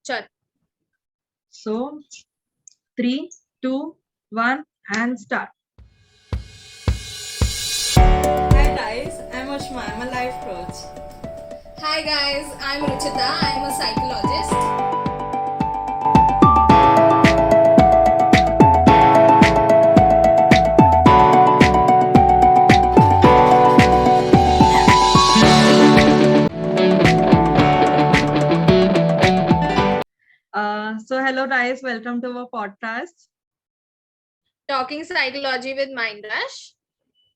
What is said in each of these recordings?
चल. So, 3, 2, 1, and start. Hi guys, I'm Ashma, I'm a life coach. Hi guys, I'm Ruchita. I'm a psychologist. So hello guys, welcome to our podcast. Talking psychology with MindRush.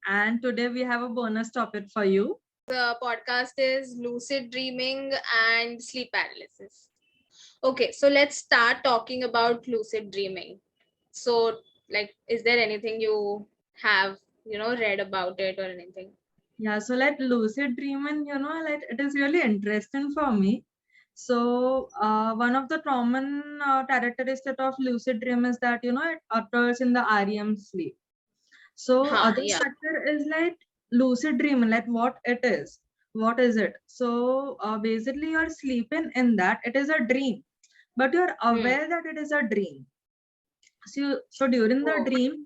And today we have a bonus topic for you. The podcast is Lucid Dreaming and Sleep Paralysis. Okay, so let's start talking about lucid dreaming. So, is there anything you have, read about it or anything? Yeah, so like lucid dreaming, it is really interesting for me. So one of the common characteristic of lucid dream is that, it occurs in the REM sleep. So other Yeah. factor is like lucid dreaming, like what it is. What is it? So basically you're sleeping in that. It is a dream, but you're aware that it is a dream. So during the dream,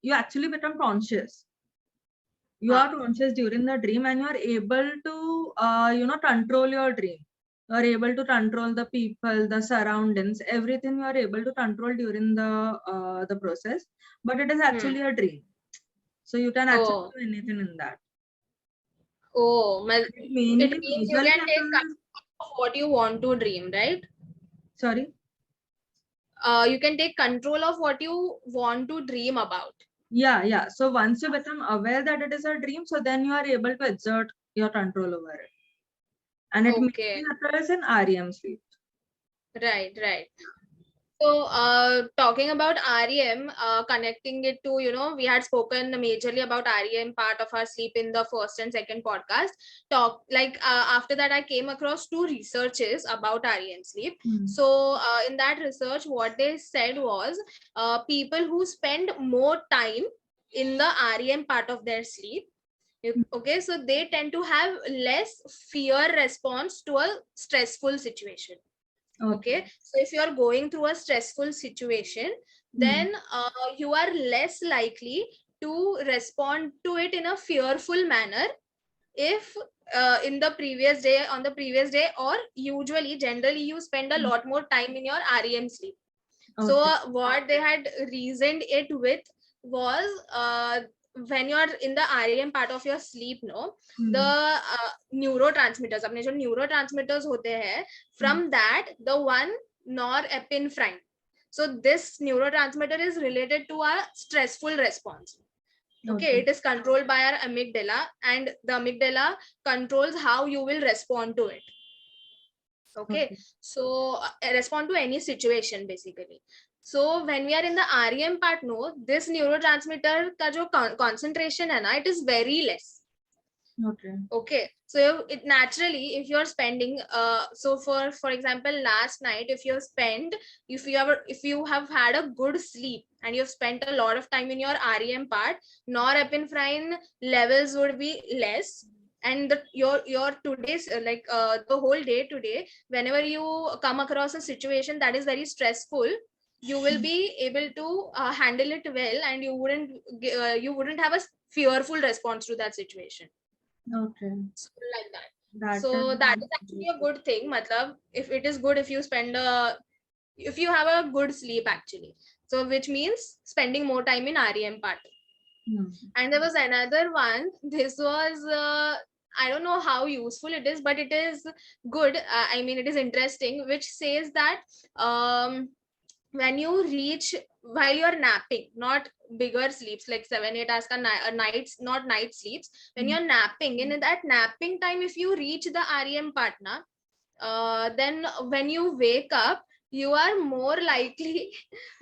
you actually become conscious. You are conscious during the dream, and you are able to, control your dream. You are able to control the people, the surroundings, everything you are able to control during the process. But it is actually a dream. So you can actually do anything in that. It Mainly means you can take control of what you want to dream, right? Sorry? You can take control of what you want to dream about. Yeah. So once you become aware that it is a dream, so then you are able to exert your control over it. And it mainly occurs in REM sleep. Right. So, talking about REM, connecting it to, we had spoken majorly about REM part of our sleep in the first and second podcast. After that, I came across two researches about REM sleep. So, in that research, what they said was people who spend more time in the REM part of their sleep, okay, so they tend to have less fear response to a stressful situation. Okay, so if you are going through a stressful situation, then you are less likely to respond to it in a fearful manner if on the previous day, or generally you spend a lot more time in your REM sleep. So what they had reasoned it with was when you are in the REM part of your sleep, the neurotransmitters, अपने जो neurotransmitters होते हैं, from that the one norepinephrine. So this neurotransmitter is related to a stressful response. Okay, it is controlled by our amygdala, and the amygdala controls how you will respond to it. Okay. So respond to any situation basically. So when we are in the REM part, this neurotransmitter ka jo concentration hai na, it is very less. Okay, so it naturally, if you're spending so for example, last night, if you have had a good sleep and you've spent a lot of time in your REM part, norepinephrine levels would be less, and your today's the whole day today, whenever you come across a situation that is very stressful, you will be able to handle it well, and you wouldn't have a fearful response to that situation. Okay. So like that. So that is actually a good thing. Matlab, if it is good if you if you have a good sleep actually. So which means spending more time in REM part. And there was another one. This was I don't know how useful it is, but it is good. I mean, it is interesting, which says that when you reach while you're napping, not bigger sleeps like 7-8 hours nights, not night sleeps, when you're napping, in that napping time, if you reach the REM partner, then when you wake up, you are more likely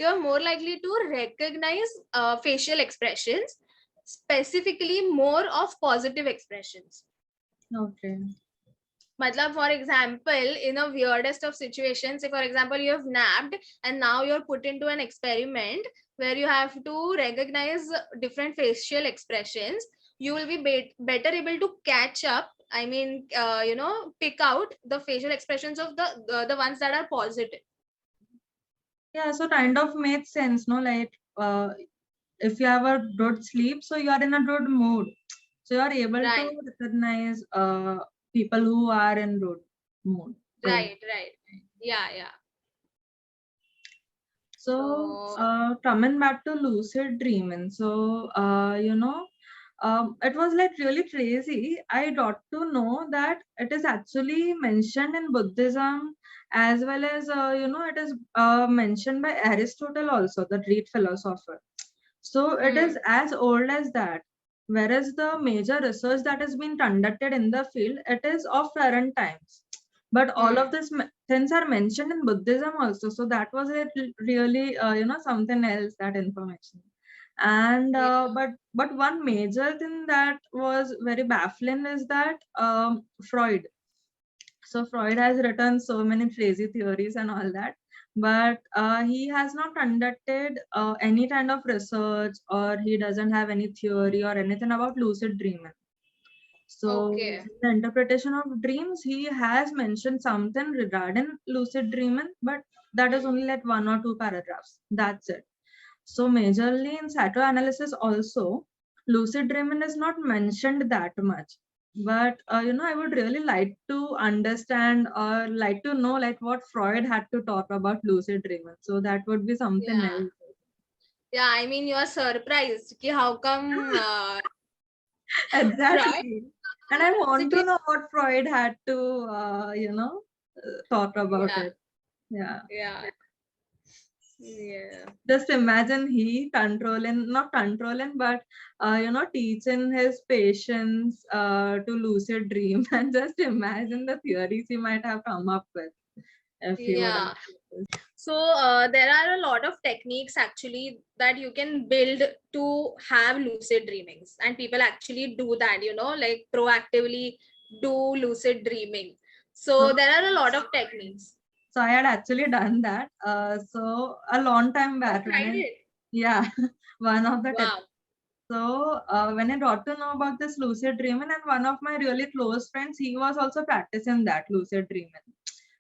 to recognize facial expressions, specifically more of positive expressions. Okay. Matlab, for example, in a weirdest of situations, if for example you have napped and now you're put into an experiment where you have to recognize different facial expressions, you will be better able to catch up I mean, pick out the facial expressions of the ones that are positive. Yeah, so kind of makes sense, no? Like, if you have a good sleep, so you are in a good mood. So you are able Right, to recognize people who are in good mood. Good. right. Yeah. So, So, coming back to lucid dreaming, so it was like really crazy. I got to know that it is actually mentioned in Buddhism, as well as it is mentioned by Aristotle also, the Greek philosopher. So it is as old as that. Whereas the major research that has been conducted in the field, it is of current times. But all of these things are mentioned in Buddhism also. So that was really, something else, that information. And yeah. but one major thing that was very baffling is that Freud. So Freud has written so many crazy theories and all that, but he has not conducted any kind of research, or he doesn't have any theory or anything about lucid dreaming. So Okay. the interpretation of dreams, he has mentioned something regarding lucid dreaming, but that is only like one or two paragraphs. That's it. So majorly in psychoanalysis also, lucid dreaming is not mentioned that much. But I would really like to understand or like to know like what Freud had to talk about lucid dreaming. So that would be something Yeah. else. Yeah, I mean, you're surprised. Ki how come Freud Exactly. And I want to basically, know what Freud had to, talk about yeah, it. Yeah. yeah, yeah. Just imagine he controlling, not controlling, but teaching his patients to lucid dream, and just imagine the theories he might have come up with if he would Yeah. have. So there are a lot of techniques actually that you can build to have lucid dreamings, and people actually do that, like proactively do lucid dreaming. So, So there are a lot of techniques. so I had actually done that. So a long time Oh, back when tried I, it. yeah, one of the Wow. So when I got to know about this lucid dreaming, and one of my really close friends, he was also practicing that lucid dreaming.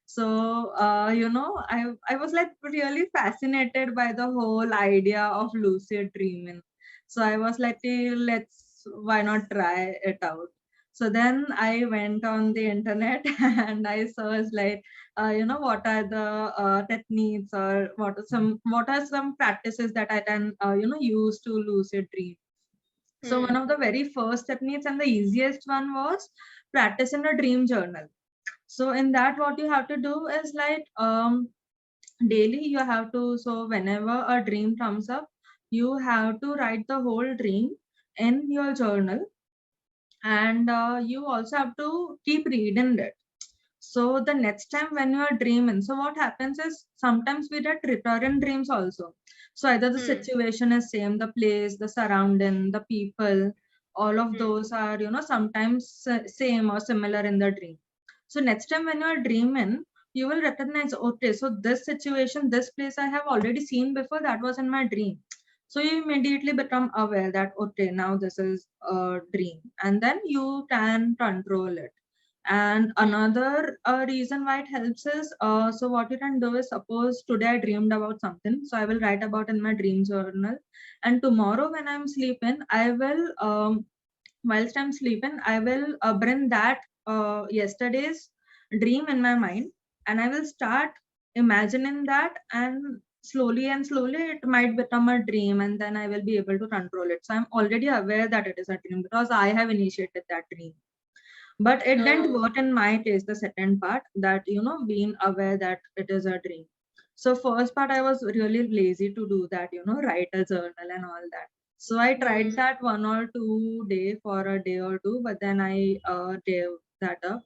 So I was like really fascinated by the whole idea of lucid dreaming. So I was like, "Hey, let's why not try it out." So then I went on the internet and I searched like what are the techniques, or what are some practices that I can use to lucid dream. So one Hmm. of the very first techniques and the easiest one was practicing a dream journal. So in that, what you have to do is like daily you have to. So whenever a dream comes up, you have to write the whole dream in your journal, and you also have to keep reading it. So the next time when you are dreaming, so what happens is sometimes we get recurrent dreams also. So either the Hmm. situation is same, the place, the surrounding, the people, all of Hmm. those are sometimes same or similar in the dream. So next time when you are dreaming, you will recognize, okay, so this situation, this place I have already seen before, that was in my dream. So you immediately become aware that okay, now this is a dream, and then you can control it. And Hmm. another reason why it helps is, so what you can do is, suppose today I dreamed about something, so I will write about in my dream journal, and tomorrow when I'm sleeping, I will, whilst I'm sleeping, I will bring that yesterday's dream in my mind, and I will start imagining that, and slowly it might become a dream, and then I will be able to control it. So I'm already aware that it is a dream because I have initiated that dream. But it didn't Oh. work in my case, the second part, that being aware that it is a dream. So first part I was really lazy to do that, write a journal and all that. So I tried Hmm. that 1 or 2 day for a day or two, but then I gave that up.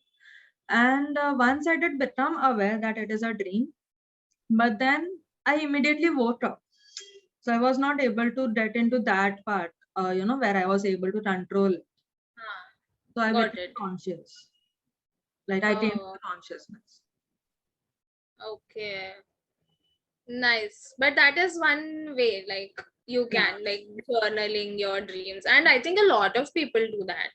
And once I did become aware that it is a dream, but then I immediately woke up. So I was not able to get into that part, where I was able to control it. Ah, So I got became it. conscious. Like I came to Oh, consciousness. okay. Nice. But that is one way, like you Yeah. can like journaling your dreams. And I think a lot of people do that.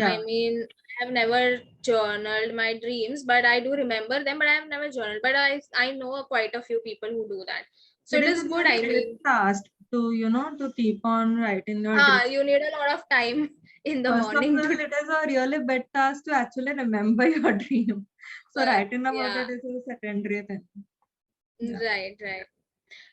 I Yeah. mean, have never journaled my dreams, but I do remember them, but I have never journaled. But I know quite a few people who do that. So It it is is a good. really I great mean, task to, to keep on writing your dreams. you need a lot of time in the First of morning all, to it is a really big task to actually remember your dream. So writing about yeah. it is a secondary thing. Yeah. Right, right.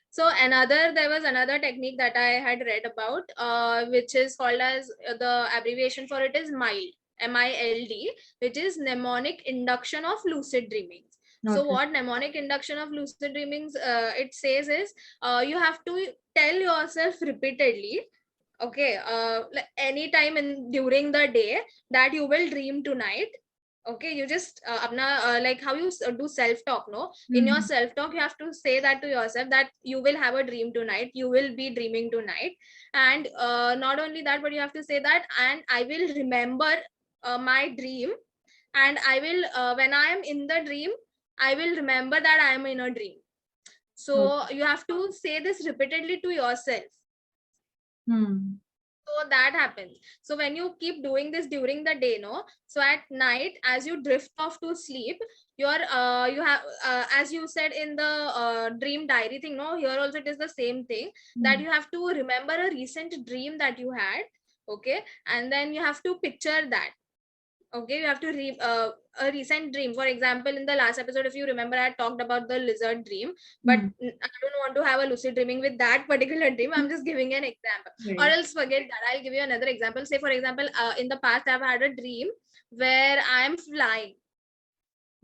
So there was another technique that I had read about, which is called as the abbreviation for it is MILD, MILD, which is mnemonic induction of lucid dreaming. So Okay. what mnemonic induction of lucid dreamings it says is you have to tell yourself repeatedly, okay, like any time in during the day that you will dream tonight. Okay, you just apna like how you do self talk, no, in your Mhm. self talk you have to say that to yourself that you will have a dream tonight, you will be dreaming tonight. And not only that, but you have to say that, and I will remember my dream, and I will when I am in the dream, I will remember that I am in a dream. So Okay. you have to say this repeatedly to yourself. Hmm. So that happens. So when you keep doing this during the day, no, so at night as you drift off to sleep, you have as you said in the dream diary thing, no, here also it is the same thing, that Hmm. you have to remember a recent dream that you had. Okay, and then you have to picture that. Okay, you have to a recent dream. For example, in the last episode, if you remember, I talked about the lizard dream, but Hmm. I don't want to have a lucid dreaming with that particular dream. I'm just giving an example, or Right. else forget that. I'll give you another example. Say, for example, in the past, I've had a dream where I am flying.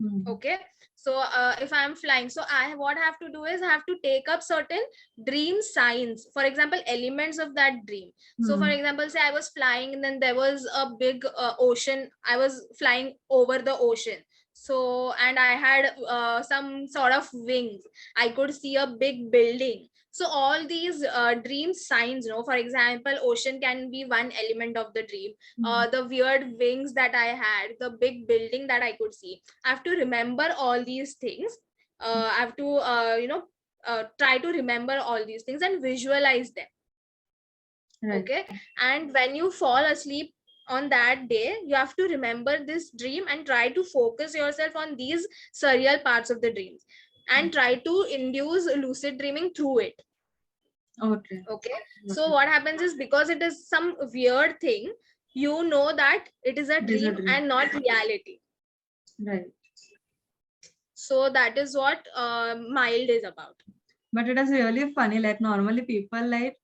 Hmm. Okay, so if I'm flying, so I what I have to do is I have to take up certain dream signs, for example elements of that dream. So for Hmm. example, say I was flying and then there was a big ocean, I was flying over the ocean. So and I had some sort of wings, I could see a big building. So all these dream signs, you know, for example ocean can be one element of the dream, Hmm. the weird wings that I had, the big building that I could see. I have to remember all these things. I have to, try to remember all these things and visualize them. Right. Okay. And when you fall asleep on that day, you have to remember this dream and try to focus yourself on these surreal parts of the dreams and try to induce lucid dreaming through it. Okay. Okay. So Okay. what happens is, because it is some weird thing, you know that it is a It is a dream dream. and not reality. Right. So that is what mild is about. But it is really funny. Like normally people like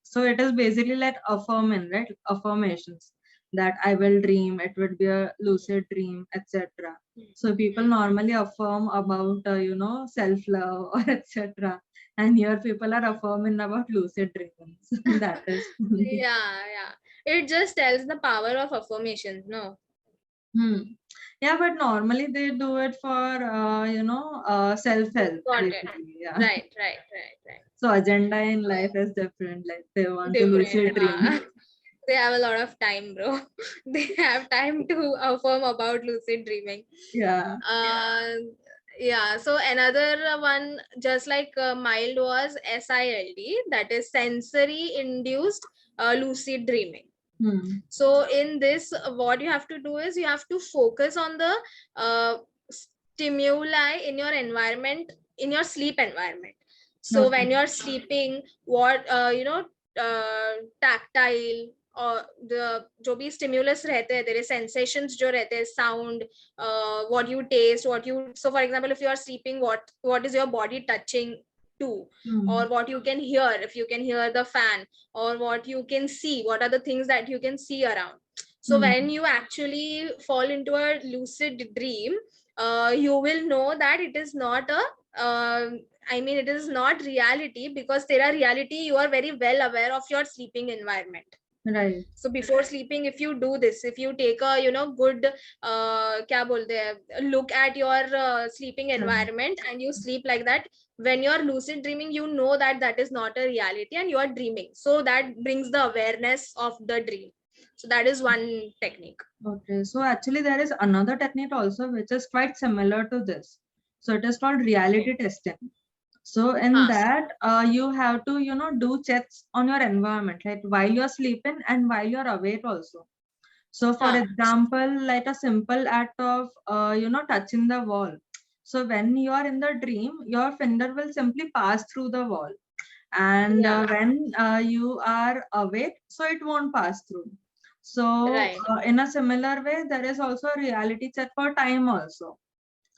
so it is basically like affirming, right? Affirmations that I will dream. It would be a lucid dream, etc. So people normally affirm about self love or etc. And here people are affirming about lucid dreams. That is funny. Yeah, yeah. It just tells the power of affirmations, no? Hmm. Yeah, but normally they do it for self help Got it. basically. Yeah. Right, right, right, So agenda in life is different. Like they want to different. lucid dream. They have a lot of time, bro. They have time to affirm about lucid dreaming. Yeah. Uh, yeah. So another one, just like mild, was SILD, that is sensory induced lucid dreaming. Hmm. So in this, what you have to do is you have to focus on the uh, stimuli in your environment, in your sleep environment. So Okay. when you're sleeping, what tactile or the जो भी stimulus रहते हैं, there is sensations जो रहते हैं, sound, what you taste, what you, so for example if you are sleeping, what is your body touching to, or Hmm. what you can hear, if you can hear the fan, or what you can see, what are the things that you can see around. So Hmm. when you actually fall into a lucid dream, you will know that it is not a I mean, it is not reality, because tera reality, you are very well aware of your sleeping environment. Right. So before sleeping, if you do this, if you take a good kya bolte hai, look at your sleeping Sure. environment and you sleep like that, when you're lucid dreaming, you know that that is not a reality and you are dreaming, so that brings the awareness of the dream. So that is one technique. Okay. So actually there is another technique also which is quite similar to this. So it is called reality testing. So in Ha. that, you have to, do checks on your environment, like while you're sleeping and while you're awake also. So for Huh. example, like a simple act of touching the wall. So when you are in the dream, your finger will simply pass through the wall, and Yeah. when you are awake, so it won't pass through. So Right. in a similar way, there is also a reality check for time also.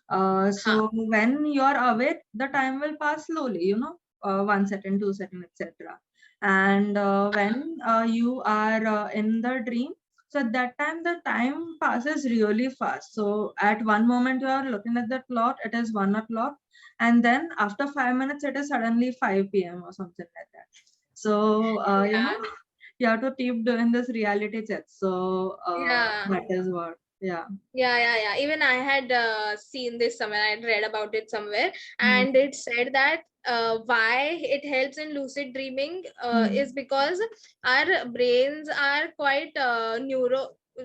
Huh. So when you are awake, the time will pass slowly, 1 second, 2 second, etc. And when you are in the dream, so at that time the time passes really fast. So at one moment you are looking at the clock, it is 1 o'clock, and then after 5 minutes it is suddenly 5 p.m. or something like that. So Yeah. you have to keep doing this reality check. So Yeah. that is what, yeah. Yeah. Even I had seen this somewhere. I had read about it somewhere, Hmm. and it said that why it helps in lucid dreaming Hmm. is because our brains are quite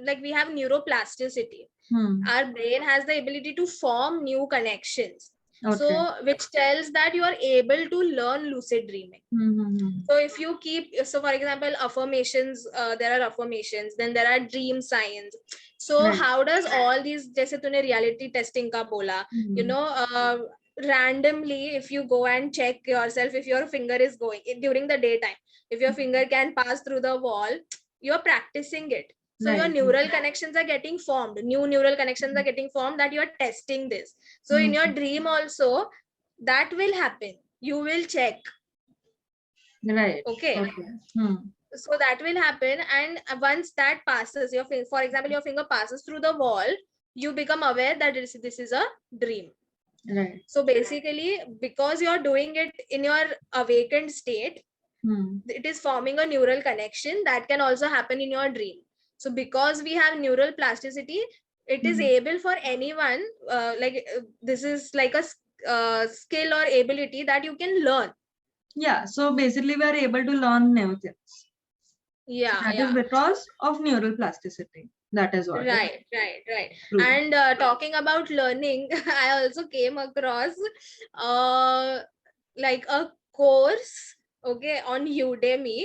like we have neuroplasticity. Hmm. Our brain has the ability to form new connections. Okay. So, which tells that you are able to learn lucid dreaming. Mm-hmm. So if you keep, so for example, affirmations, there are affirmations, then there are dream signs. So Right. how does all these, जैसे तूने reality testing का बोला, you Mm-hmm. know, randomly if you go and check yourself if your finger is going during the daytime, if your finger can pass through the wall, you're practicing it. So your Right. neural connections are getting formed. New neural connections are getting formed that you are testing this. So in your Mm-hmm. dream also, that will happen. You will check. Right. Okay, Okay. Hmm. so that will happen, and once that passes your for example your finger passes through the wall, you become aware that this is a dream. Right. So basically, because you're doing it in your awakened state, Hmm. it is forming a neural connection that can also happen in your dream. So because we have neural plasticity, it is Hmm. able for anyone, this is like a skill or ability that you can learn. Yeah. So basically, we are able to learn new things. So Yeah, that is yeah. because of neural plasticity. That is what is Right. true. And talking about learning, I also came across like a course, okay, on Udemy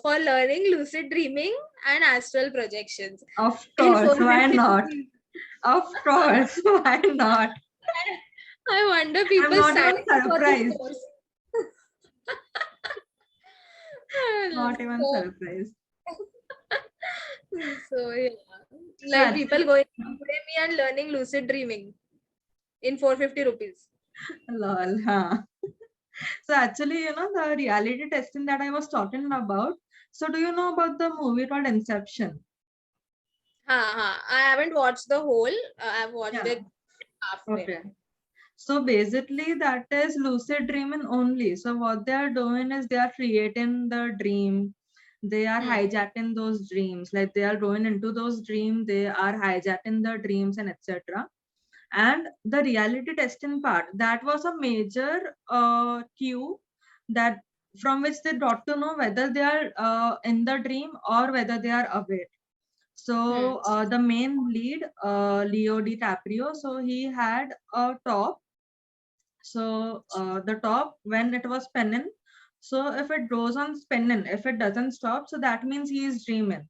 for learning lucid dreaming and astral projections Of in course. Why 450 not? rupees. Of course. Why not? I wonder I'm people not sign even up for this surprised. course. Not even so, surprised. so yeah, So like people actually, going to Udemy and learning lucid dreaming in 450 rupees. lol, huh? So actually, the reality testing that I was talking about. So do you know about the movie called Inception? I haven't watched the whole. I've watched Yeah. it halfway. Okay. So basically, that is lucid dreaming only. So what they are doing is they are creating the dream. They are Hmm. hijacking those dreams. Like they are going into those dreams. They are hijacking the dreams and etc. And the reality testing part, that was a major cue that from which they got to know whether they are in the dream or whether they are awake. Hmm. So the main lead, Leo DiCaprio, so he had a top. So the top, when it was spinning, so if it goes on spinning, if it doesn't stop, so that means he is dreaming.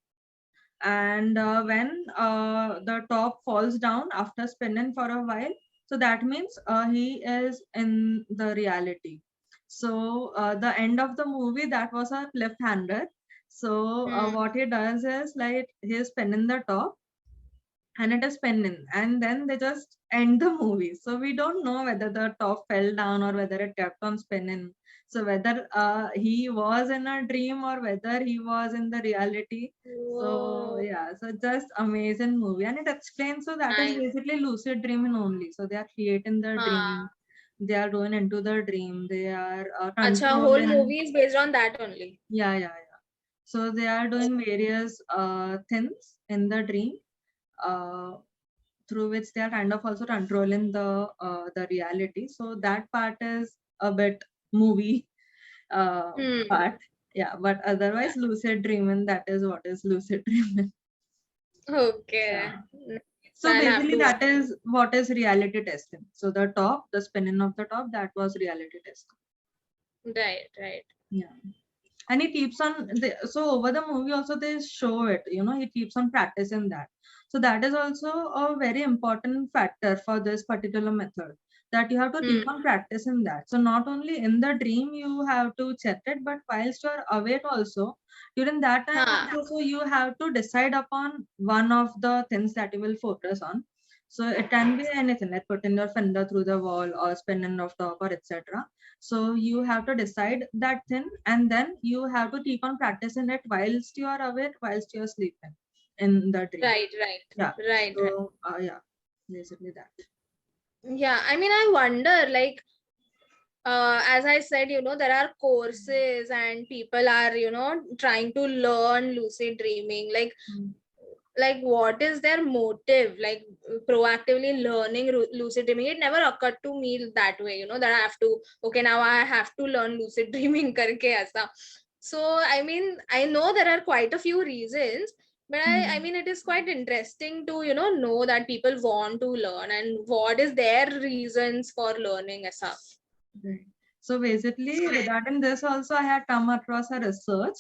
And when the top falls down after spinning for a while, so that means he is in the reality. So the end of the movie, that was a cliffhanger. So Hmm. what he does is like he's spinning the top and it is spinning, and then they just end the movie. So we don't know whether the top fell down or whether it kept on spinning. So whether he was in a dream or whether he was in the reality. So Oh, yeah, so just amazing movie, and it explains. So that is nice. basically lucid dreaming only. So they are creating the dream, they are going into the dream, they are Acha, whole controlling. movie is based on that only. Yeah. So they are doing various things in the dream, uh, through which they are kind of also controlling the reality. So that part is a bit movie Hmm. part. Yeah, but otherwise lucid dreaming, that is what is lucid dreaming. Okay. Yeah. Nice. So I'll have basically to watch. that is what is reality testing. So the top, the spinning of the top, that was reality testing. Right. Yeah. And he keeps on so over the movie also they show it, he keeps on practicing that. So that is also a very important factor for this particular method, that you have to keep on practicing that. So not only in the dream you have to check it, but whilst you're awake also, during that time Huh. also you have to decide upon one of the things that you will focus on. So it can be anything, like putting your finger through the wall or spinning off top or etc. So you have to decide that thing, and then you have to keep on practicing it whilst you are awake, whilst you are sleeping in the dream. Right, Yeah. right. So yeah, basically that. Yeah, I mean, I wonder, like, as I said, there are courses and people are, trying to learn lucid dreaming. Like what is their motive, like proactively learning lucid dreaming? It never occurred to me that way, that I have to, okay, now I have to learn lucid dreaming karke aisa. So I mean, I know there are quite a few reasons, but I mean, it is quite interesting to know that people want to learn and what is their reasons for learning aisa. Right. So basically, regarding this also, I had come across a research.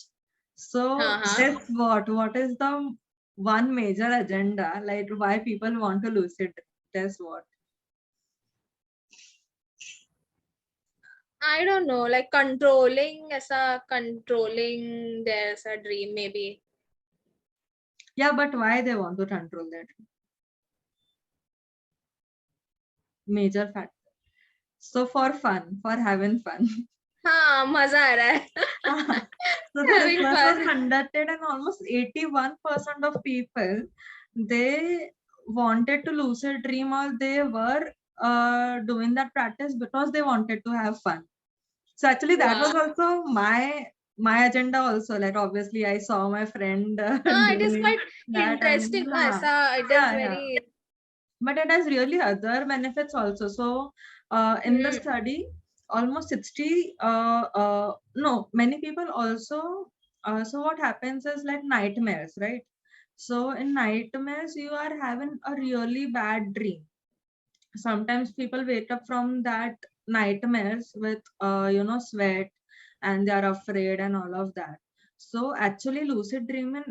So Uh-huh. guess what is the one major agenda, like why people want to lucid? Guess what? I don't know, like controlling there's a dream maybe. Yeah, but why they want to control that? Major factor. So for fun, for having fun. हाँ मजा आ रहा है. So the Having research was fun. conducted, and almost 81% of people, they wanted to lucid dream, or they were doing that practice because they wanted to have fun. So actually that Wow. was also my agenda also. Like obviously I saw my friend It is doing quite that, and interesting, no? ऐसा it is yeah, very. but it has really other benefits also. So in the Hmm. study, almost 60 no, many people also, so what happens is like nightmares, right? So in nightmares you are having a really bad dream. Sometimes people wake up from that nightmares with sweat, and they are afraid and all of that. So actually lucid dreaming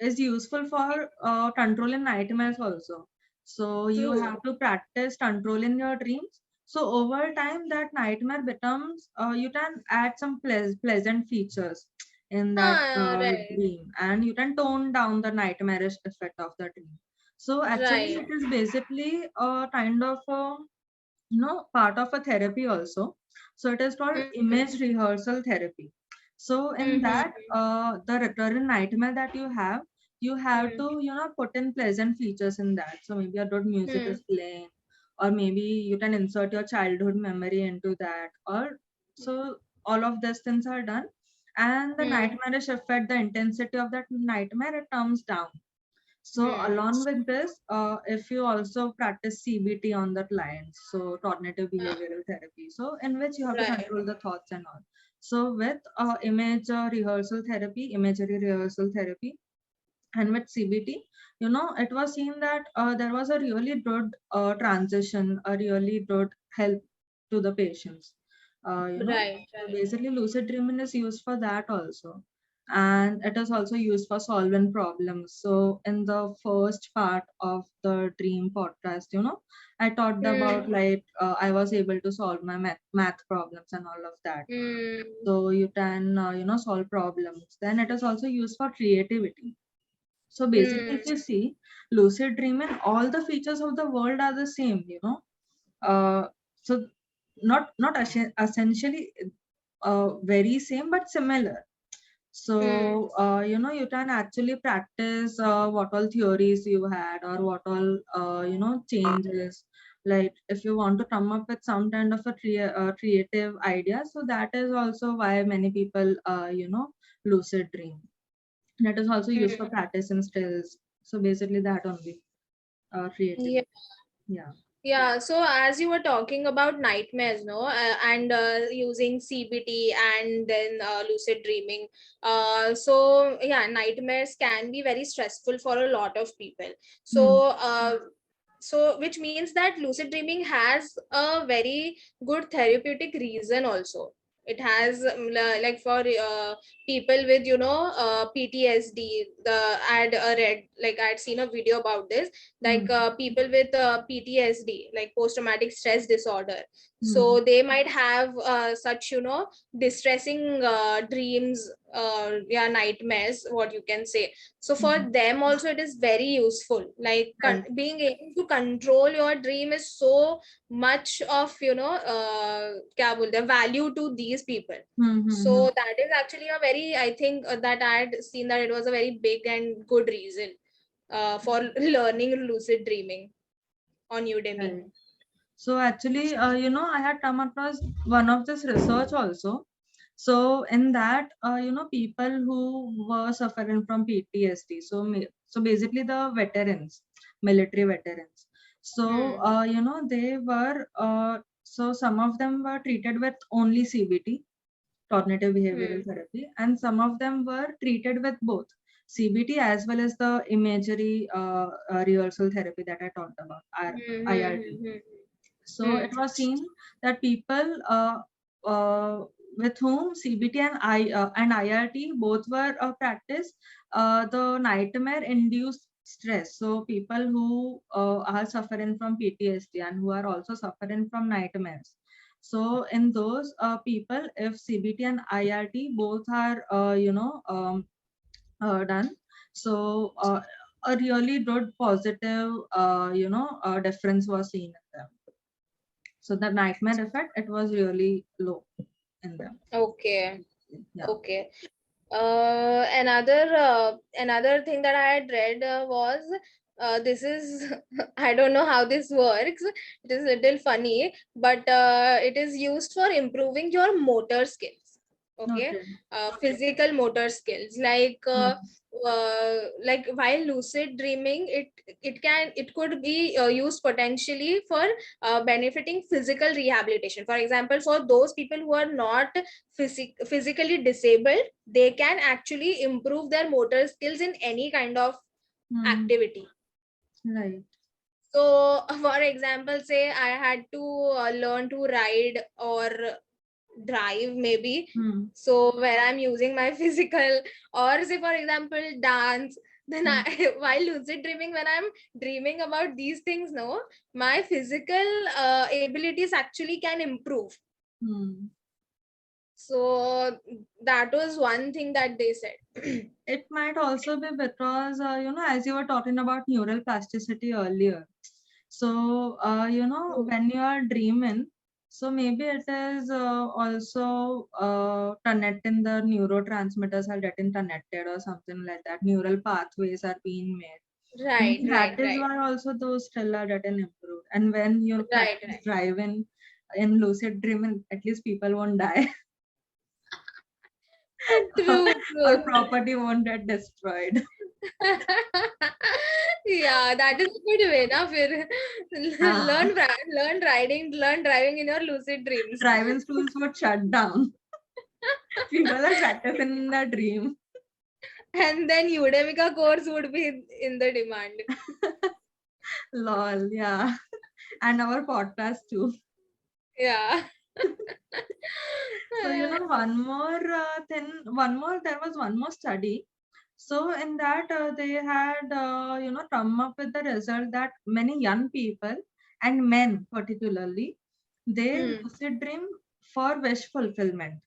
is useful for controlling nightmares also. So you True. have to practice controlling your dreams. So over time, that nightmare becomes, you can add some pleasant features in that Right. dream, and you can tone down the nightmarish effect of the dream. So actually, Right. it is basically a kind of part of a therapy also. So it is called Mm-hmm. image rehearsal therapy. So in Mm-hmm. that, the recurrent nightmare that you have to put in pleasant features in that. So maybe a good music Hmm. is playing, or maybe you can insert your childhood memory into that, or so all of these things are done, and the Hmm. nightmarish effect, the intensity of that nightmare, it comes down. So Hmm. along with this, if you also practice CBT on the clients, so cognitive behavioral therapy, so in which you have to Right. control the thoughts and all. So with image rehearsal therapy, imagery rehearsal therapy, and with CBT, it was seen that there was a really good transition, a really good help to the patients. Right. So Right. basically, lucid dreaming is used for that also, and it is also used for solving problems. So in the first part of the dream podcast, I talked Hmm. about like I was able to solve my math problems and all of that. Hmm. So you can solve problems. Then it is also used for creativity. So basically, Hmm. if you see lucid dreaming, all the features of the world are the same. So not essentially very same, but similar. Hmm. So you can actually practice what all theories you had, or what all changes. Like if you want to come up with some kind of a creative idea, so that is also why many people lucid dream. That is also used for Hmm. practicing skills. So basically that only, Yeah. creativity. Yeah. Yeah, so as you were talking about nightmares, no, and using CBT and then lucid dreaming, so yeah, nightmares can be very stressful for a lot of people. Hmm. So which means that lucid dreaming has a very good therapeutic reason also. It has like for people with PTSD. I'd seen a video about this, like people with PTSD, like post traumatic stress disorder. So they might have such distressing dreams, nightmares, what you can say. So for them also it is very useful, like Right. being able to control your dream is so much of kya bolte, value to these people. So that is actually a very, I think that I had seen that it was a very big and good reason for learning lucid dreaming on Udemy. Right. So actually, I had come across one of this research also. So in that, people who were suffering from PTSD. So basically the veterans, military veterans. So they were. So some of them were treated with only CBT, cognitive behavioral therapy, and some of them were treated with both CBT as well as the imagery rehearsal therapy that I talked about, IRT. So it was seen that people with whom CBT and IRT both were practiced, the nightmare induced stress. So people who are suffering from PTSD and who are also suffering from nightmares. So in those people, if CBT and IRT both are done, so a really good positive difference was seen in them. So the nightmare effect, it was really low in them. Okay. Yeah. Okay. Another thing that I had read was this is I don't know how this works. It is a little funny, but it is used for improving your motor skills. Okay, Okay. physical motor skills, like while lucid dreaming, it could be used potentially for benefiting physical rehabilitation. For example, for those people who are not physically disabled, they can actually improve their motor skills in any kind of activity. Right. So for example, say I had to learn to ride or drive maybe, so where I'm using my physical, or say for example dance, then I while lucid dreaming, when I'm dreaming about these things, no, my physical abilities actually can improve. So that was one thing that they said. It might also be because, as you were talking about neural plasticity earlier. So, when you are dreaming, so maybe it is also connecting, the neurotransmitters are getting connected or something like that. Neural pathways are being made. Right, Maybe right, that is right, why also those still are getting improved. And when you right, practice right. driving in lucid dreaming, at least people won't die. True, Or true. property won't get destroyed. Yeah, that is a good way, na? Fir Ah, learn driving in your lucid dreams. driving schools would shut down. People are practicing in their dream. And then Udemy course would be in the demand. Lol, yeah. And our podcast too. Yeah. So, there was one more study. So, in that, they had, come up with the result that many young people and men particularly, they lucid dream for wish fulfillment.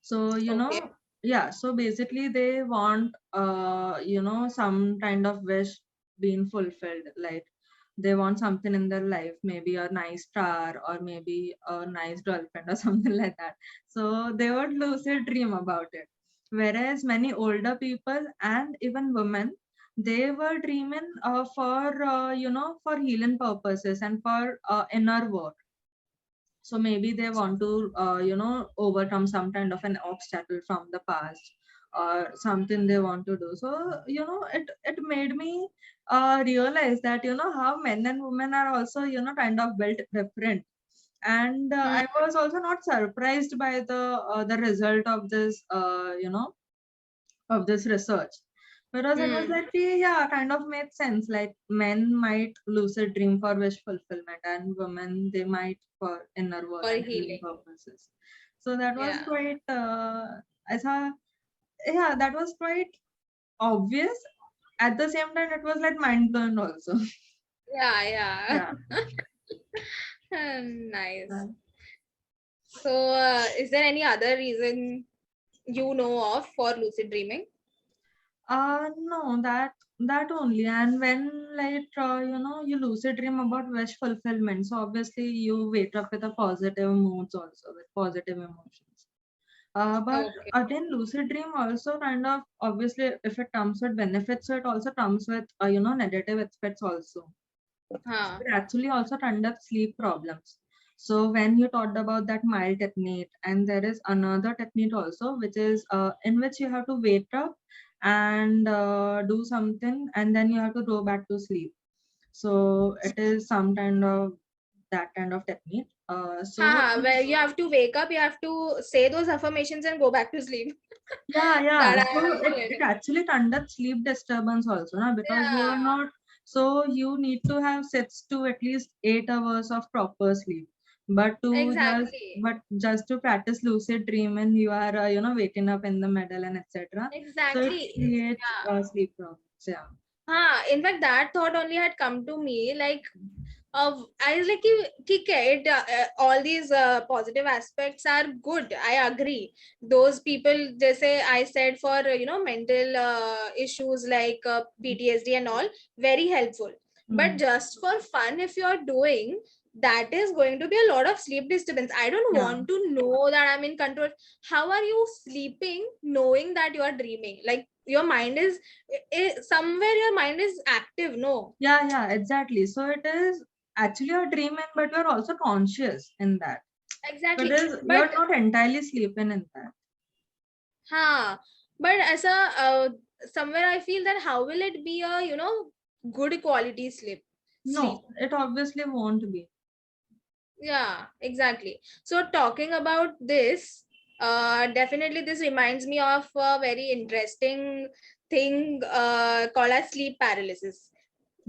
So, Okay. yeah, so basically they want, some kind of wish being fulfilled. Like they want something in their life, maybe a nice car or maybe a nice girlfriend or something like that. So they would lucid dream about it. Whereas many older people and even women, they were dreaming for healing purposes and for inner work. So maybe they want to overcome some kind of an obstacle from the past or something they want to do. So it made me realize that how men and women are also kind of built different. And I was also not surprised by the result of this of this research. Because it was like, yeah, kind of made sense. Like men might lucid dream for wish fulfillment, and women they might for inner work For and healing healing. purposes. So that was Yeah. quite, I saw, yeah, that was quite obvious. At the same time, it was like mind blowing also. Yeah, yeah. Yeah. Nice. Uh, So, is there any other reason you know of for lucid dreaming? no, that only. And when like you lucid dream about wish fulfillment, so obviously you wake up with a positive moods also with positive emotions. But Okay. again, lucid dream also kind of obviously if it comes with benefits, so it also comes with negative aspects also. Huh. It actually also conducts sleep problems. So when you talked about that mild technique, and there is another technique also, which is in which you have to wake up and do something, and then you have to go back to sleep. So it is some kind of that kind of technique. So Huh. Where you have to wake up, you have to say those affirmations and go back to sleep. yeah. That I So have it heard. actually conducts sleep disturbance also, na? Because you are Yeah. not, so you need to have 6 to at least 8 hours of proper sleep. Exactly. But just to practice lucid dream and you are, waking up in the middle and etc. So it Exactly. creates Yeah. sleep problems. Yeah. In fact, that thought only had come to me. Like, I was like, ठीक है, all these positive aspects are good. I agree. Those people, जैसे I said, for mental issues like PTSD and all, very helpful. But Hmm. just for fun, if you're doing, that is going to be a lot of sleep disturbance. I don't Yeah. want to know that I'm in control. How are you sleeping knowing that you are dreaming? Like your mind is somewhere, your mind is active. No. Yeah, exactly. So it is actually a dreaming, but you're also conscious in that. But Exactly. But you're not entirely sleeping in that. huh, but as a somewhere I feel that how will it be a good quality sleep? No, it obviously won't be. Yeah, exactly. So talking about this, definitely this reminds me of a very interesting thing called as sleep paralysis.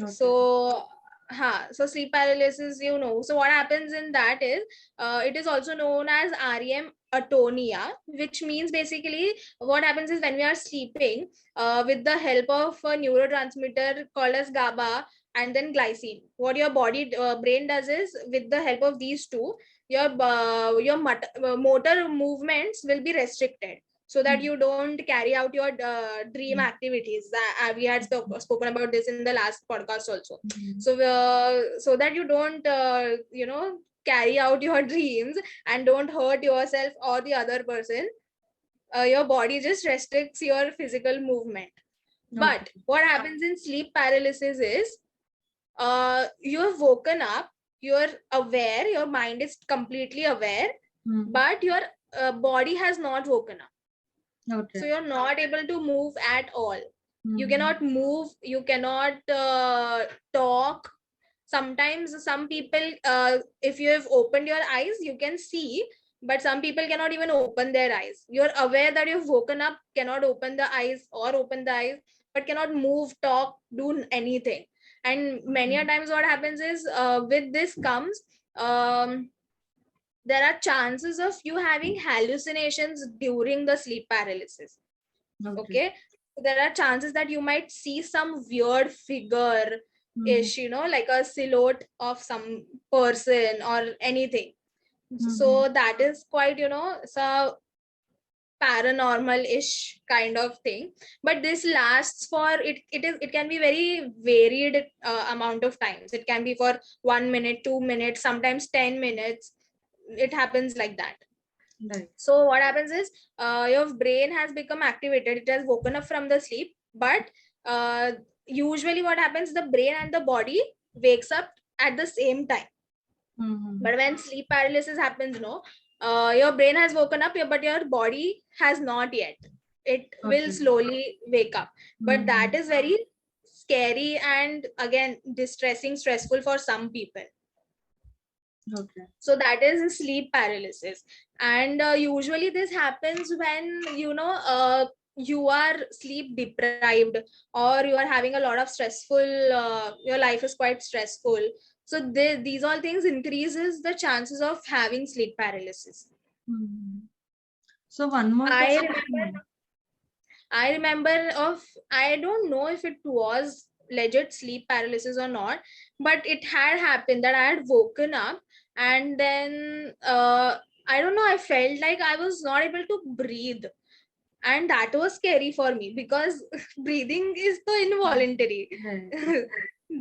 Okay. So sleep paralysis, so what happens in that is, it is also known as REM atonia, which means basically what happens is when we are sleeping, with the help of a neurotransmitter called as GABA and then glycine, what your body brain does is, with the help of these two, your motor movements will be restricted, so that Hmm. you don't carry out your dream activities. We had spoken about this in the last podcast also. Mhm. So that you don't carry out your dreams and don't hurt yourself or the other person. Your body just restricts your physical movement. Okay. But what happens in sleep paralysis is, you're woken up, you're aware, your mind is completely aware, Hmm. but your body has not woken up. So Okay. you're not able to move at all. You Hmm. cannot move, you cannot talk. Sometimes some people, if you have opened your eyes, you can see, but some people cannot even open their eyes. You're aware that you've woken up, cannot open the eyes or open the eyes, but cannot move, talk, do anything. And many a times what happens is, with this comes, there are chances of you having hallucinations during the sleep paralysis. Okay. Okay, there are chances that you might see some weird figure Hmm. ish, like a silhouette of some person or anything. Hmm. So that is quite, so paranormal ish kind of thing. But this lasts for it can be very varied amount of times. It can be for 1 minute, 2 minutes, sometimes 10 minutes. It happens like that. Right. So what happens is, your brain has become activated, it has woken up from the sleep, but uh, usually what happens, the brain and the body wakes up at the same time. Hmm. But when sleep paralysis happens, no, your brain has woken up, but your body has not yet. It will Okay. slowly wake up, but that Hmm. is very scary and again distressing, stressful for some people. Okay. So that is sleep paralysis. And usually this happens when you are sleep deprived, or you are having a lot of stressful, your life is quite stressful. So these all things increases the chances of having sleep paralysis. Mhm. So one more I question. remember of, I don't know if it was legit sleep paralysis or not, but it had happened that I had woken up, and then I don't know, I felt like I was not able to breathe, and that was scary for me because breathing is so involuntary. Right.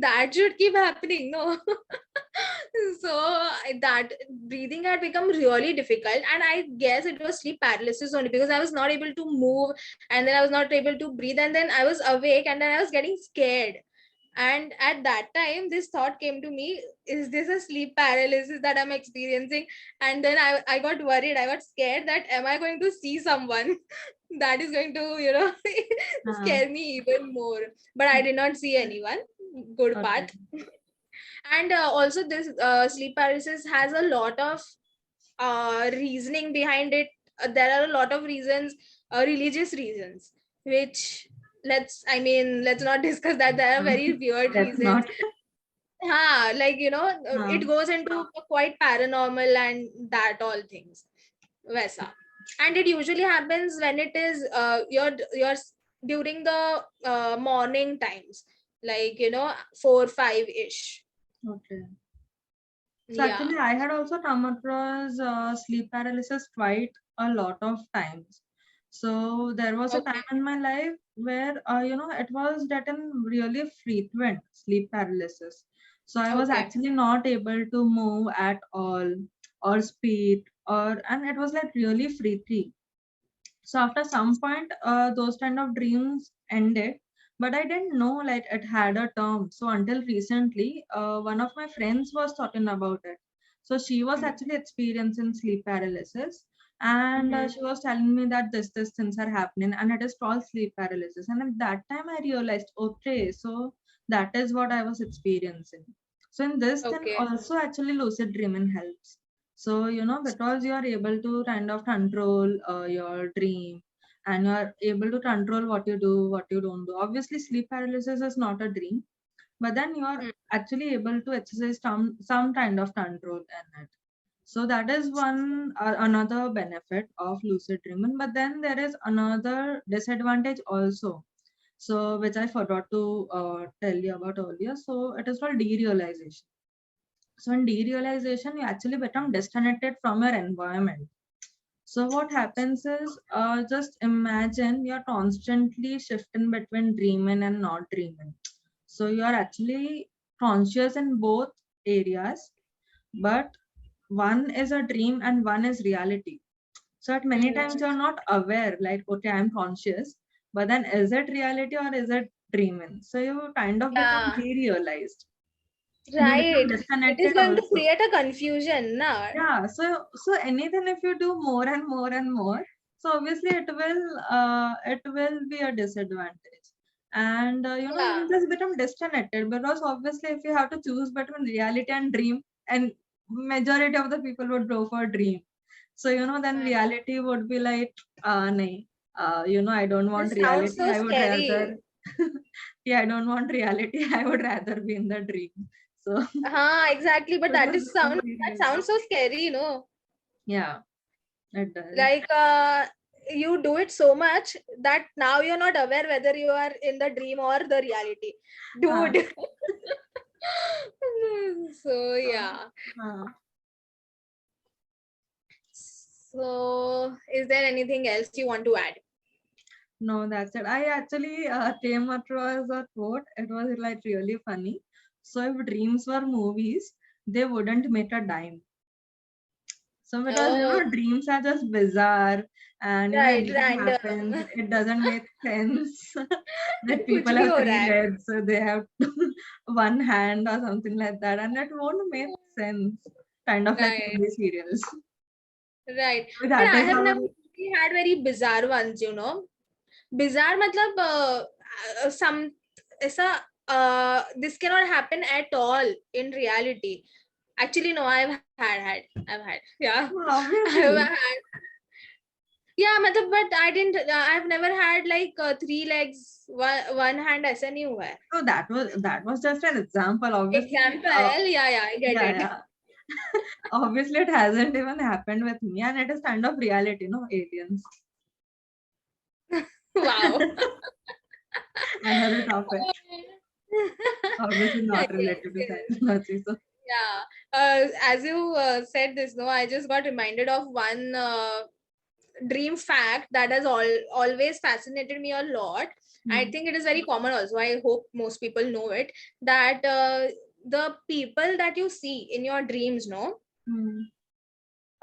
That should keep happening, no? So that breathing had become really difficult, and I guess it was sleep paralysis only because I was not able to move, and then I was not able to breathe, and then I was awake, and then I was getting scared. And at that time this thought came to me, is this a sleep paralysis that I'm experiencing? And then I got worried, I got scared that am I going to see someone that is going to, Uh, scare me even more. But I did not see anyone. Good okay. part. And also this sleep paralysis has a lot of reasoning behind it. There are a lot of reasons, religious reasons, which, let's not discuss that. There are very weird That's reasons. not. Like, Uh, it goes into quite paranormal and that all things. Vesa. And it usually happens when it is your during the morning times, like 4 5 ish. okay. So Yeah. actually, I had also come across sleep paralysis quite a lot of times. So there was a time Okay. in my life where it was getting really frequent sleep paralysis. So I was Okay. actually not able to move at all or speak, and it was like really freaky. So after some point, those kind of dreams ended, but I didn't know like it had a term. So until recently, one of my friends was talking about it. So she was actually experiencing sleep paralysis, and Mm-hmm. she was telling me that this things are happening, and it is called sleep paralysis. And at that time, I realized, okay, so that is what I was experiencing. So in this, then Okay. also actually lucid dreaming helps. So, because you are able to kind of control your dream, and you are able to control what you do, what you don't do. Obviously, sleep paralysis is not a dream, but then you are Mm. actually able to exercise some kind of control in it. So that is one another benefit of lucid dreaming. But then there is another disadvantage also. So which I forgot to tell you about earlier. So it is called derealization. So in derealization, you actually become disconnected from your environment. So what happens is, just imagine you're constantly shifting between dreaming and not dreaming. So you are actually conscious in both areas, but one is a dream and one is reality. So at many Mm. times you're not aware, like, okay, I'm conscious, but then is it reality or is it dreaming? So you kind of become Yeah. derealized, and you become Right. It is disconnected going to also. create a confusion, na? Yeah, so anything if you do more and more and more, so obviously it will be a disadvantage. And Yeah. you just become disconnected, because obviously if you have to choose between reality and dream, and majority of the people would go for dream. So then Mm. reality would be like, nahi, I don't want This sounds reality, so I would scary. rather yeah, I don't want reality, I would rather be in the dream. So Exactly. But it that was is become that serious. sounds so scary, Yeah, it does. Like, you do it so much that now you're not aware whether you are in the dream or the reality. Uh, Dude. So so, yeah. uh, So is there anything else you want to add? no, that's it. I actually came across a quote. It was like really funny. So if dreams were movies, they wouldn't make a dime. So because Oh, dreams are just bizarre, and right, anything happens, random. it doesn't make sense. Like कुछ people भी have हो three रहा है. legs, so they have one hand or something like that, and it won't make sense. Kind of like Right, TV serials. right. So But that I is have how. never really had very bizarre ones. Bizarre matlab, some ऐसा, this cannot happen at all in reality. Actually, no, I've had. Yeah. Well, I've obviously. had. Yeah, but I didn't. I've never had like 3 legs, one hand ऐसा नहीं हुआ है. So that was just an example. Obviously, Example, yeah, I get yeah, it. yeah. Obviously, it hasn't even happened with me, and it is kind of reality, no? Aliens. Wow. Another topic. Obviously, not Yes, related to yes. psychology. So, Yeah. As you said this, no, I just got reminded of one dream fact that has always fascinated me a lot. I think it is very common also. I hope most people know it. That the people that you see in your dreams, no,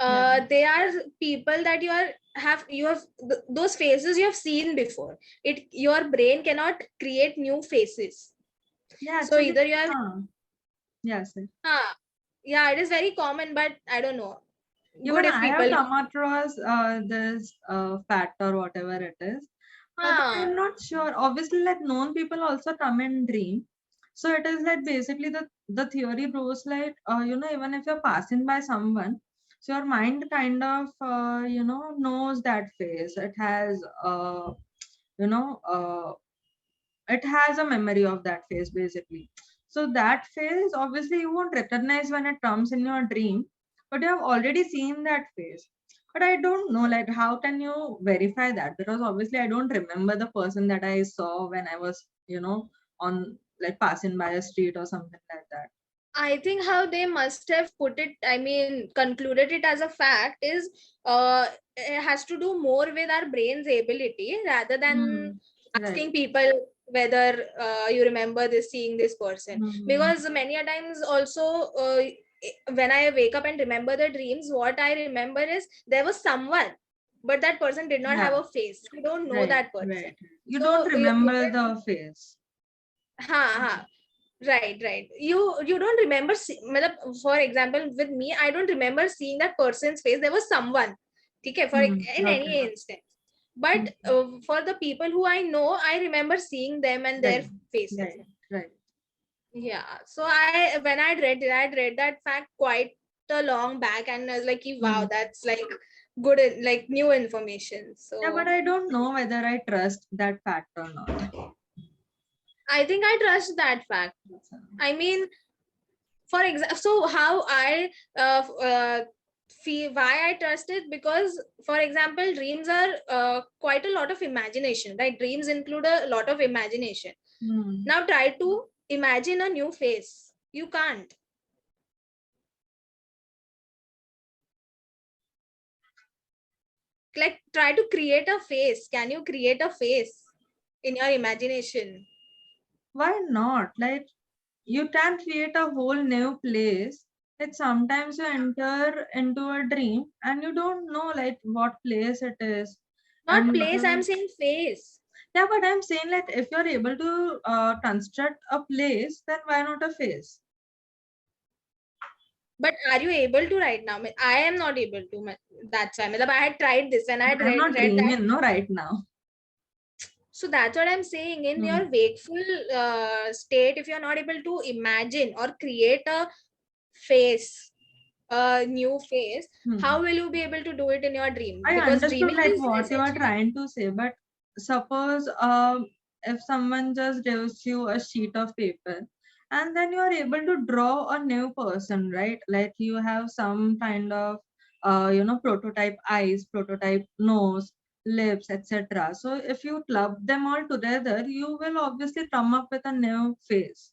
yeah, they are people that you have those faces you have seen before. Your brain cannot create new faces. yeah. So Actually, either you have yes. yeah, it is very common, but I don't know. Even Good if I have people come across this fact or whatever it is, but I'm not sure. Obviously, like known people also come in dream. So it is like basically the theory goes like even if you're passing by someone, so your mind kind of knows that face. It has you know it has a memory of that face basically. So that face obviously you won't recognize when it comes in your dream, but you have already seen that face. But I don't know, like, how can you verify that? Because obviously I don't remember the person that I saw when I was, on like passing by a street or something like that. I think how they must have put it, I mean, concluded it as a fact is it has to do more with our brain's ability rather than Hmm. asking Right. people whether you remember this seeing this person. Hmm. Because many a times also when I wake up and remember the dreams, what I remember is there was someone, but that person did not have Yeah. a face. I don't know Right. that person. Right. You don't So remember the face. ha. Right. You don't remember for example with me, I don't remember seeing that person's face. There was someone, okay, for in Okay. any instance. But Hmm. for the people who I know, I remember seeing them and their Right. faces. Right. Right. Yeah. So when I'd read that fact quite a long back, and I was like, wow, Hmm. that's like good, like new information. Yeah, but So I don't know whether I trust that fact or not. I think I trust that fact. I mean, for example, so how I feel why I trust it, because for example dreams are quite a lot of imagination, right? Dreams include a lot of imagination. Hmm. Now try to imagine a new face. You can't. Like try to create a face. Can you create a face in your imagination? Why not? Like, you can create a whole new place. Like, sometimes you enter into a dream and you don't know like what place it is. Not And place, I'm saying face. yeah, but I'm saying like if you're able to construct a place, then why not a face? But are you able to right now? I am not able to. That's why I had tried this when I had But I'm not read that. dreaming, no, right now. So that's what I'm saying. In Hmm. your wakeful state, if you're not able to imagine or create a face, a new face, Hmm. how will you be able to do it in your dream? I Because understood dreaming like is what you are essentially. trying to say, but suppose if someone just gives you a sheet of paper and then you are able to draw a new person, right? Like you have some kind of prototype eyes, prototype nose, lips, etc. So if you club them all together, you will obviously come up with a new face.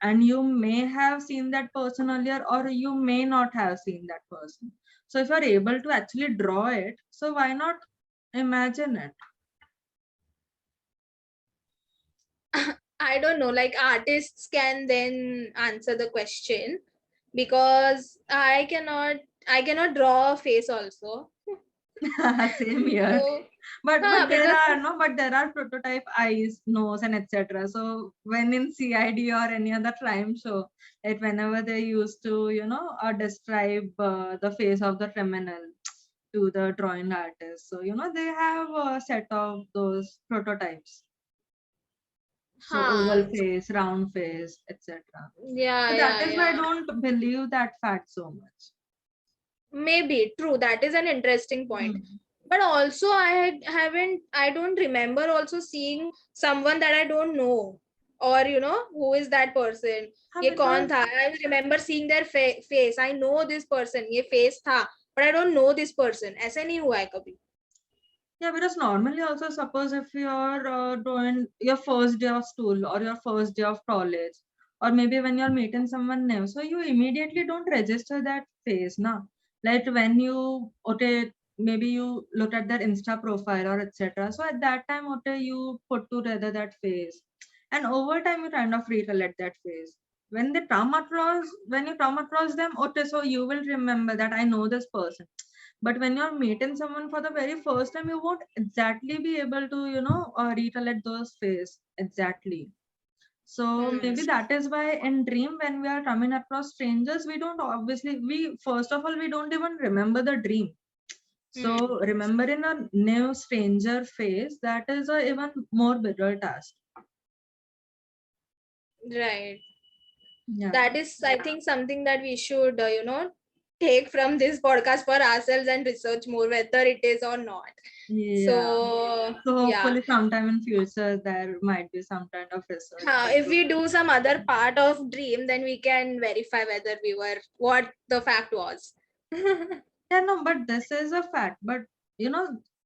And you may have seen that person earlier or you may not have seen that person. So if you're able to actually draw it, so why not imagine it? I don't know, like artists can then answer the question, because I cannot draw a face also. Same here. So But there because are no, but there are prototype eyes, nose, and etc. So when in CID or any other crime show, like whenever they used to describe the face of the criminal to the drawing artist, so they have a set of those prototypes. So oval huh, face, round face, etc. yeah, So that yeah, is why I yeah. don't believe that fact so much. Maybe true. That is an interesting point. Hmm. But also I don't remember also seeing someone that I don't know, or who is that person. हाँ, ये कौन because था? I remember seeing their face. I know this person. ये face था, but I don't know this person. ऐसे नहीं हुआ है कभी. yeah, because normally also suppose if you're doing your first day of school or your first day of college, or maybe when you're meeting someone new, so you immediately don't register that face, na? Like when you okay, maybe you look at their Insta profile or etc. So at that time, okay, you put together that face, and over time you kind of recollect that face. When you come across them, okay, so you will remember that I know this person. But when you're meeting someone for the very first time, you won't exactly be able to recollect those face exactly. So maybe that is why in dream, when we are coming across strangers, we don't obviously, we first of all, we don't even remember the dream. So remembering a new stranger face, that is a even more bigger task. Right. Yeah. That is, I think, something that we should take from this podcast for ourselves and research more whether it is or not. Yeah. So So yeah. hopefully sometime in future there might be some kind of research. If we do some other part of dream, then we can verify whether we were what the fact was. Yeah, no, but this is a fact. But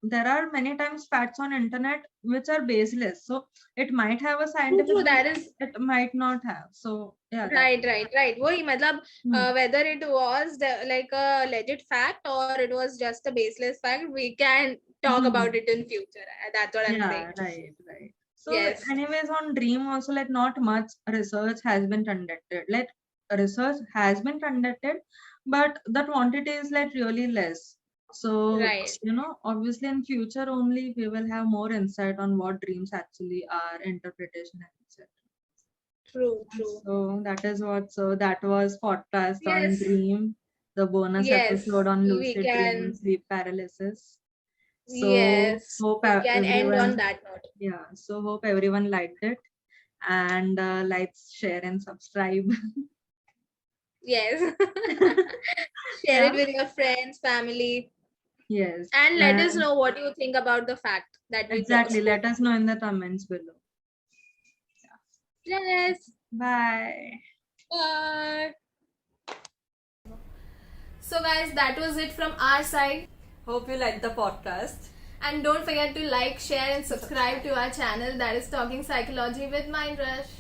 there are many times facts on internet which are baseless. So it might have a scientific True, that basis, is it might not have. So yeah, that. right. वही मतलब Hmm. whether it was like a legit fact or it was just a baseless fact, we can talk Hmm. about it in future. That's what I'm saying. Yeah, right. So Yes. anyways, on dream also, like not much research has been conducted. Like research has been conducted, but the quantity is like really less. So Right. obviously in future only we will have more insight on what dreams actually are, interpretation, etc. True. So that is what. So that was podcast on Yes. dream, the bonus Yes. episode on We lucid dream and can. sleep paralysis. So Yes. hope We can end on everyone, that note. yeah. So hope everyone liked it, and like, share, and subscribe. Yes. Share Yeah. it with your friends, family, Yes. and let us know what you think about the fact that we Exactly. spoke Let us know in the comments below. Yes. Bye. Bye. So guys, that was it from our side. Hope you liked the podcast. And don't forget to like, share and subscribe to our channel, that is Talking Psychology with MindRush.